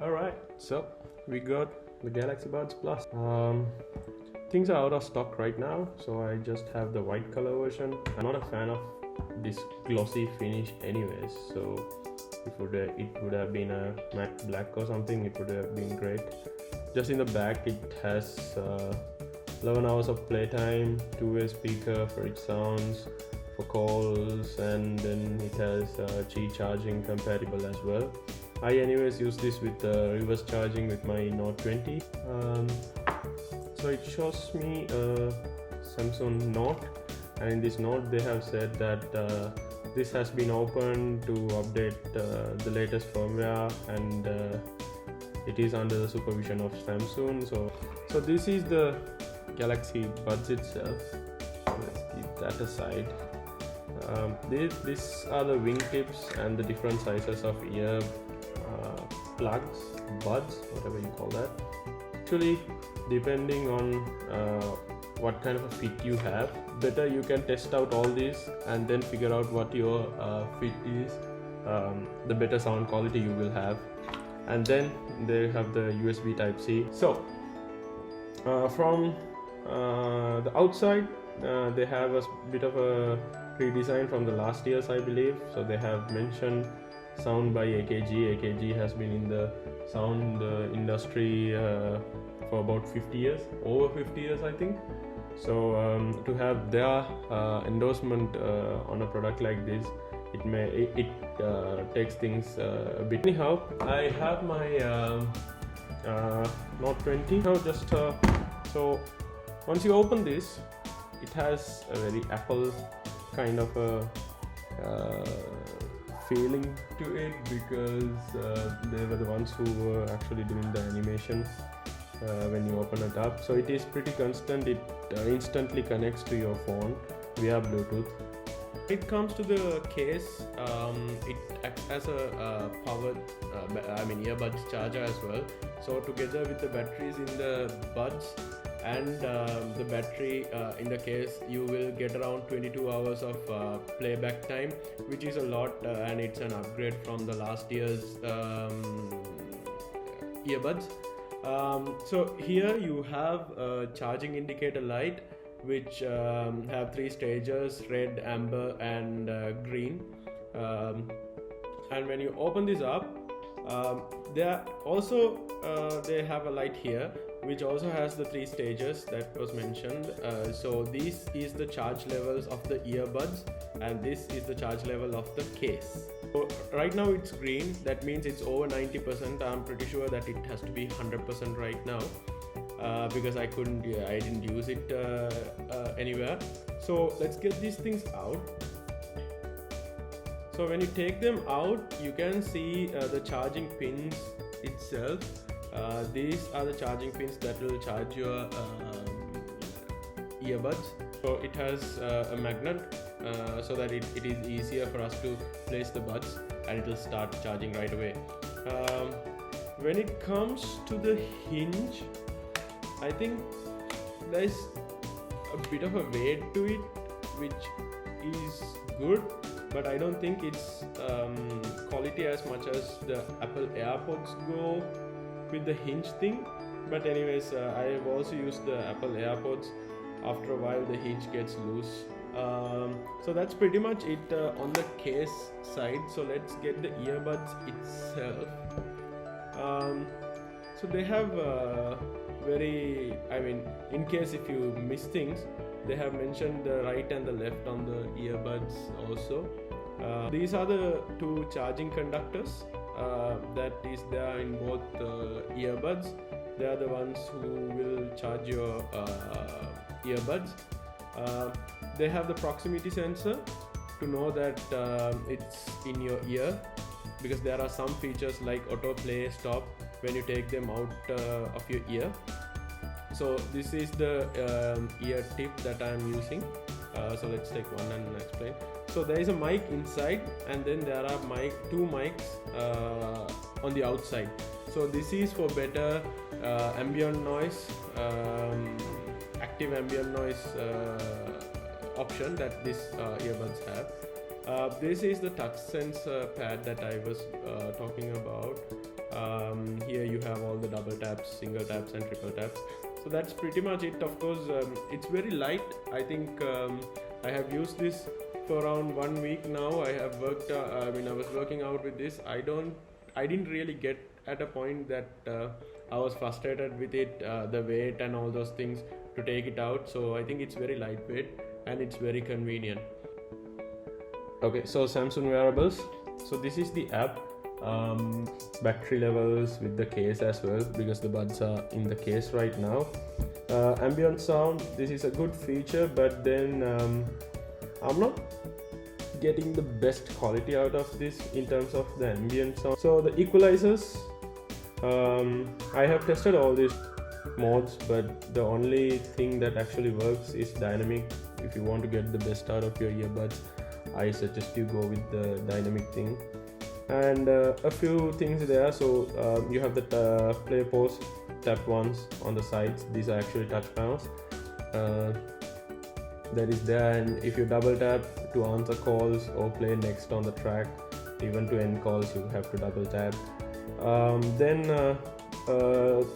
Alright, so we got the Galaxy Buds Plus. Things are out of stock right now, so I just have the white color version. I'm not a fan of this glossy finish anyways, so if it would have been a matte black or something, it would have been great. Just in the back it has 11 hours of playtime, two-way speaker for its sounds, for calls, and then it has Qi charging compatible as well. I anyways use this with reverse charging with my Note 20. So it shows me Samsung Note, and in this note they have said that this has been opened to update the latest firmware, and it is under the supervision of Samsung. So this is the Galaxy Buds itself. Let's keep that aside. These are the wingtips and the different sizes of ear plugs, buds, whatever you call that. Actually, depending on what kind of a fit you have, better you can test out all these and then figure out what your fit is, the better sound quality you will have. And then they have the USB Type-C. So from the outside, they have a bit of a redesign from the last years, I believe. So they have mentioned sound by AKG. AKG has been in the sound industry for about 50 years, over 50 years I think. So to have their endorsement on a product like this, it takes things a bit. Anyhow, I have my Note 20 now. Just so once you open this, it has a very Apple kind of a feeling to it, because they were the ones who were actually doing the animation when you open it up. So it is pretty constant. It instantly connects to your phone via Bluetooth. When it comes to the case, it acts as a powered earbuds charger as well. So together with the batteries in the buds and the battery in the case, you will get around 22 hours of playback time, which is a lot, and it's an upgrade from the last year's earbuds. So here you have a charging indicator light, which have 3 stages: red, amber, and green. And when you open this up, they have a light here which also has the 3 stages that was mentioned. So this is the charge levels of the earbuds, and this is the charge level of the case. So right now it's green, that means it's over 90%. I'm pretty sure that it has to be 100% right now, because I didn't use it anywhere. So let's get these things out. So when you take them out, you can see the charging pins itself. These are the charging pins that will charge your earbuds. So it has a magnet so that it is easier for us to place the buds, and it will start charging right away. When it comes to the hinge, I think there is a bit of a weight to it, which is good, but I don't think it's quality as much as the Apple AirPods go with the hinge thing. But anyways, I have also used the Apple AirPods. After a while the hinge gets loose. So that's pretty much it on the case side. So let's get the earbuds itself. So they have in case if you miss things, they have mentioned the right and the left on the earbuds also. These are the 2 charging conductors that is there in both earbuds. They are the ones who will charge your earbuds. They have the proximity sensor to know that it's in your ear, because there are some features like autoplay stop when you take them out of your ear. So this is the ear tip that I am using. So let's take one and explain. So there is a mic inside, and then there are 2 mics on the outside. So this is for better ambient noise, active ambient noise option that these earbuds have. This is the touch sensor pad that I was talking about. Here taps, single taps and triple taps. So that's pretty much it. Of course, it's very light. I think I have used this for around 1 week now. I have worked I was working out with this. I didn't really get at a point that I was frustrated with it, the weight and all those things to take it out. So I think it's very lightweight and it's very convenient. Okay, so Samsung wearables. So this is the app. Battery levels with the case as well, because the buds are in the case right now. Ambient sound, this is a good feature, but then I'm not getting the best quality out of this in terms of the ambient sound. So the equalizers, I have tested all these modes, but the only thing that actually works is dynamic. If you want to get the best out of your earbuds, I suggest you go with the dynamic thing. And a few things there. So you have the play, pause, tap ones on the sides. These are actually touch panels. That is there, and if you double tap to answer calls or play next on the track, even to end calls, you have to double tap. Then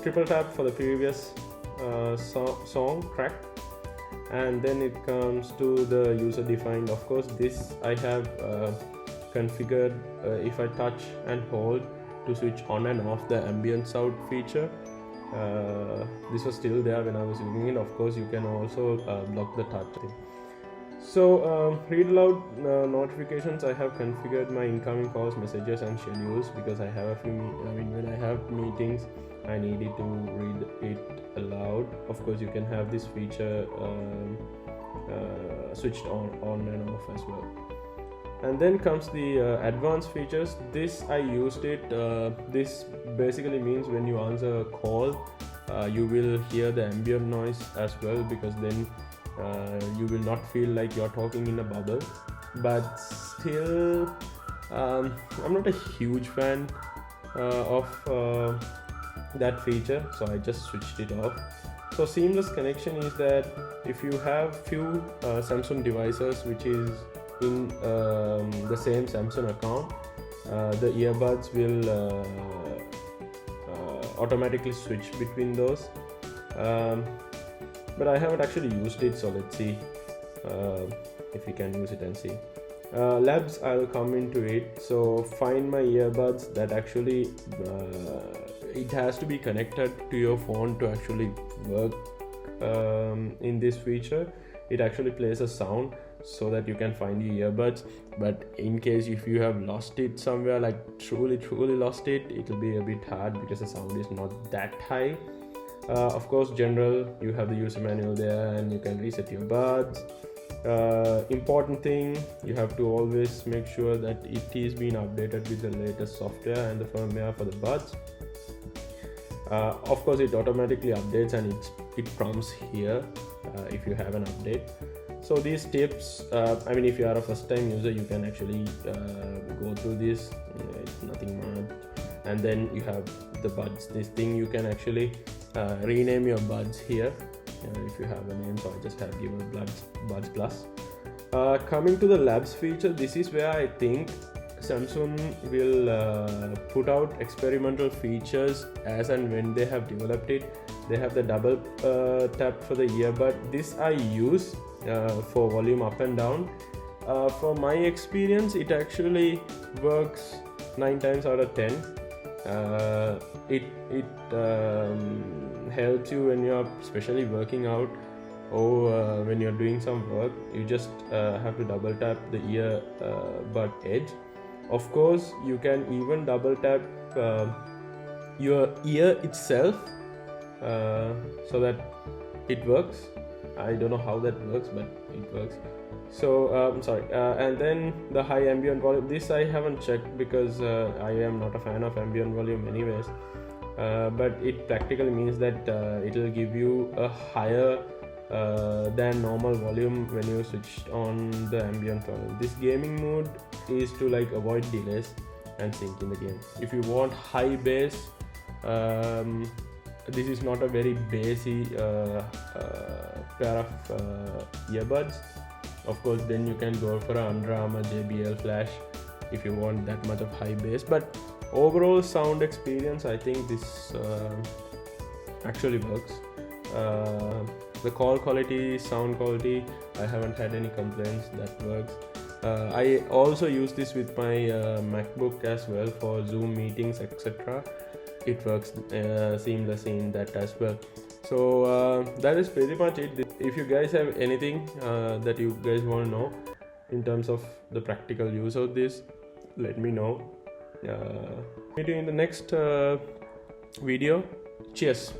triple tap for the previous song track, and then it comes to the user defined. Of course, this I have configured if I touch and hold to switch on and off the ambient sound feature. This was still there when I was using it. Of course, you can also block the touch thing. So read aloud notifications, I have configured my incoming calls, messages and schedules, because I have a few when I have meetings I needed to read it aloud. Of course, you can have this feature switched on and off as well. And then comes the advanced features. This I used it. This basically means when you answer a call, you will hear the ambient noise as well, because then you will not feel like you're talking in a bubble. But still, I'm not a huge fan of that feature, so I just switched it off. So seamless connection is that if you have few Samsung devices which is in the same Samsung account, the earbuds will automatically switch between those. But I haven't actually used it, so let's see if we can use it and see. Labs, I'll come into it. So find my earbuds that actually it has to be connected to your phone to actually work in this feature. It actually plays a sound so that you can find your earbuds, but in case if you have lost it somewhere, like truly lost it, it will be a bit hard because the sound is not that high. Of course, general, you have the user manual there and you can reset your buds. Important thing, you have to always make sure that it is being updated with the latest software and the firmware for the buds. Of course, it automatically updates and it prompts here if you have an update. So these tips, if you are a first time user, you can actually go through this. It's nothing much. And then you have the buds. This thing you can actually rename your buds here if you have a name. So I just have given buds plus. Coming to the labs feature, this is where I think Samsung will put out experimental features as and when they have developed it. They have the double tap for the earbud. This I use for volume up and down. From my experience, it actually works 9 times out of 10. It helps you when you're especially working out or when you're doing some work. You just have to double tap the earbud edge. Of course, you can even double tap your ear itself so that it works. I don't know how that works, but it works. So and then the high ambient volume, this I haven't checked because I am not a fan of ambient volume anyways, but it practically means that it will give you a higher than normal volume when you switch on the ambient volume. This gaming mode is to like avoid delays and sync in the game. If you want high bass, this is not a very bassy pair of earbuds. Of course, then you can go for an Under Armour JBL Flash if you want that much of high bass. But overall sound experience, I think this actually works. The call quality, sound quality, I haven't had any complaints. That works. I also use this with my MacBook as well for Zoom meetings, etc. It works seamlessly in that as well. So that is pretty much it. If you guys have anything that you guys want to know in terms of the practical use of this, let me know. Meet you in the next video. Cheers.